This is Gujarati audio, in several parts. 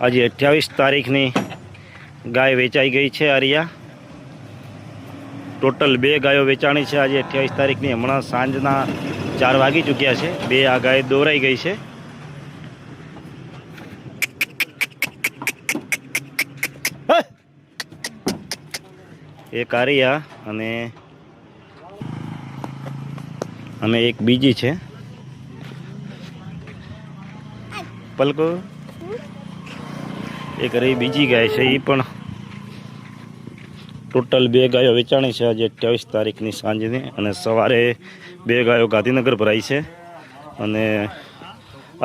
આજે 28 તારીખની ગાય વેચાઈ ગઈ છે આરિયા। ટોટલ 2 ગાયો વેચાણી છે આજે 28 તારીખની। હમણાં સાંજના 4 વાગી ચૂક્યા છે। 2 આ ગાય દોરાઈ ગઈ છે। એક આરિયા અને એક બીજી છે પલકો। એક રહી બીજી ગાય છે એ પણ। ટોટલ 2 ગાયો વેચાણી છે આજે 28 તારીખની સાંજની। અને સવારે 2 ગાયો ગાંધીનગર ભરાઈ છે અને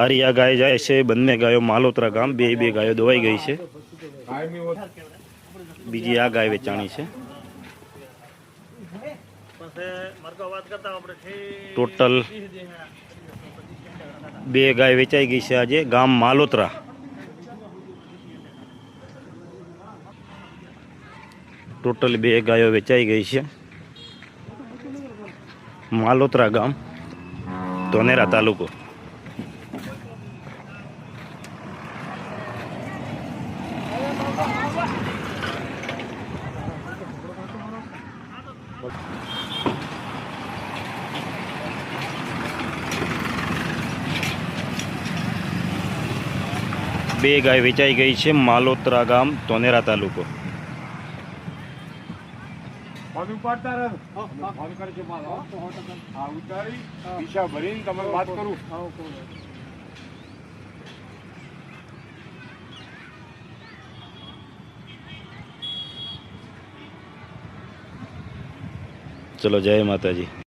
આરિયા ગાય જાય છે। બંને ગાયો માલોત્રા ગામ। 2 ગાયો દોવાઈ ગઈ છે। બીજી આ ગાય વેચાણી છે। ટોટલ 2 ગાય વેચાઈ ગઈ છે આજે ગામ માલોત્રા। ટોટલ 2 ગાયો વેચાઈ ગઈ છે માલોત્રા ગામ, ધોનેરા તાલુકો। બે ગાય વેચાઈ ગઈ છે માલોત્રા ગામ, ધોનેરા તાલુકો। ચલો, જય માતાજી।